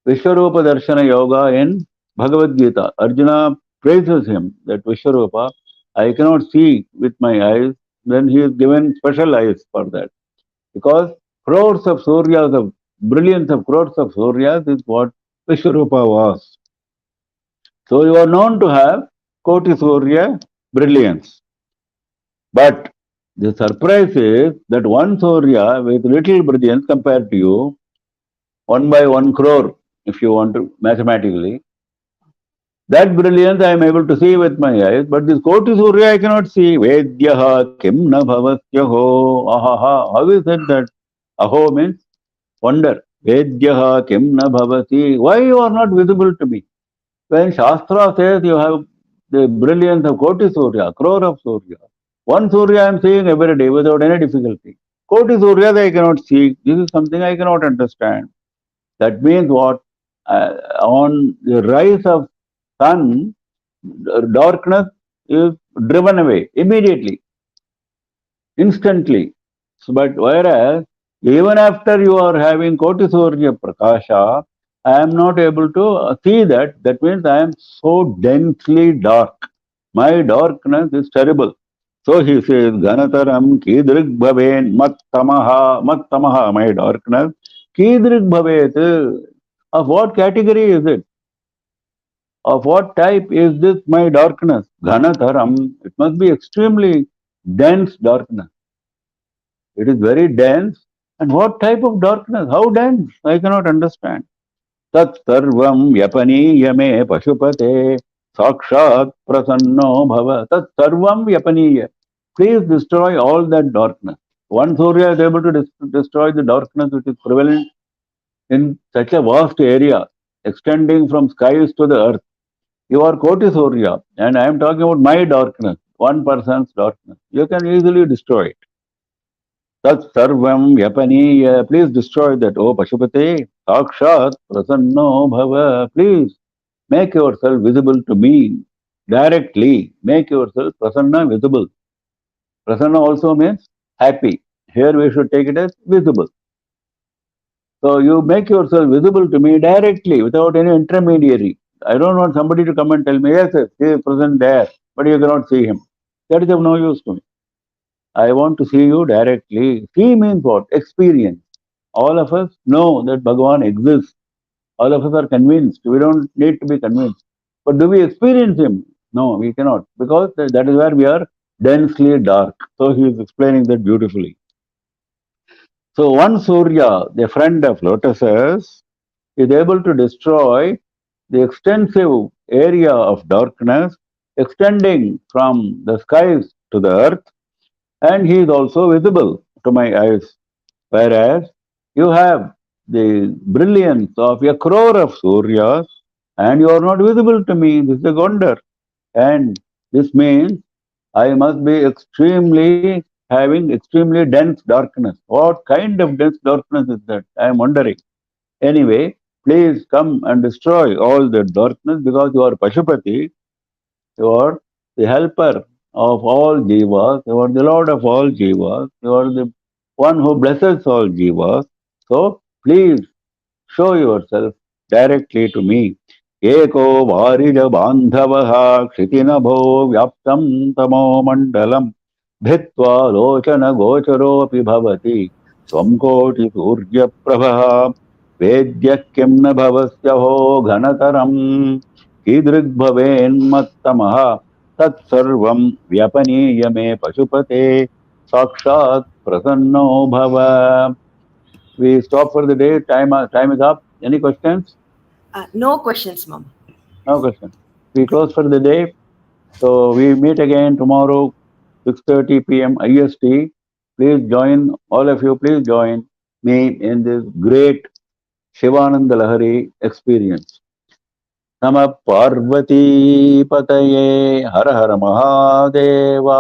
Vishwarupa Darshana Yoga in Bhagavad Gita. Arjuna praises him that Vishwarupa, I cannot see with my eyes. Then he is given special eyes for that. Because crores of Suryas, the brilliance of crores of Suryas is what Vishwarupa was. So you are known to have Koti Surya brilliance. But the surprise is that one Surya with little brilliance compared to you, 1 by 1 crore, if you want to mathematically, that brilliance I am able to see with my eyes, but this Koti Surya I cannot see. Vedyaha kim na bhavasyaho. Ahaha. How is it that aho means wonder? Vedyaha kim na bhavati. Why you are not visible to me? When Shastra says you have the brilliance of Koti Surya, crore of Surya, one Surya I am seeing every day without any difficulty. Koti Surya I cannot see. This is something I cannot understand. That means what? On the rise of sun, darkness is driven away immediately, instantly. So, but whereas even after you are having Koti Surya Prakasha, I am not able to see that. That means I am so densely dark. My darkness is terrible. So he says, Ganataram Kidrig Bhaven Mattamaha, my darkness. Kidrig Bhavet. Of what category is it? Of what type is this my darkness? Ghanataram. It must be extremely dense darkness. It is very dense. And what type of darkness? How dense? I cannot understand. Tat sarvam yapaniya me pashupate sakshat prasanno bhava. Tat sarvam yapaniya. Please destroy all that darkness. One Surya is able to destroy the darkness which is prevalent in such a vast area, extending from skies to the earth. You are Koti Surya, and I am talking about my darkness, one person's darkness. You can easily destroy it. Tat sarvam yapaniya. Please destroy that. Oh Pashupate, Sakshat Prasanno Bhava. Please make yourself visible to me directly. Make yourself Prasanna visible. Prasanna also means happy. Here we should take it as visible. So you make yourself visible to me directly without any intermediary. I don't want somebody to come and tell me, yes, yes, he is present there, but you cannot see him. That is of no use to me. I want to see you directly. See means what? Experience. All of us know that Bhagavan exists. All of us are convinced. We don't need to be convinced. But do we experience him? No, we cannot. Because that is where we are densely dark. So he is explaining that beautifully. So one Surya, the friend of lotuses, is able to destroy the extensive area of darkness extending from the skies to the earth, and he is also visible to my eyes. Whereas you have the brilliance of a crore of Suryas and you are not visible to me. This is a wonder. And this means I must be having extremely dense darkness. What kind of dense darkness is that? I am wondering. Anyway, please come and destroy all the darkness because you are Pashupati, you are the helper of all jivas, you are the Lord of all jivas, you are the one who blesses all jivas. So please show yourself directly to me. Eko varija bandhavaha kshitinabho vyaptam tamo mandalam भित्वा लोचन गोचरोऽपि भवति त्वं कोटि सूर्य प्रभः वेद्यः किं न भवस्यहो घनतरं कीदृग्भवेन्मत्तमः तत्सर्वं व्यपनीय मे पशुपते साक्षात् प्रसन्नो भव. We stop for the day. Time is up. Any questions? No questions, Mom. No questions. We close for the day. So we meet again tomorrow, 6:30 p.m. IST. Please join, all of you, please join me in this great Shivananda Lahari experience. Namah Parvati Pataye Har Har Mahadeva.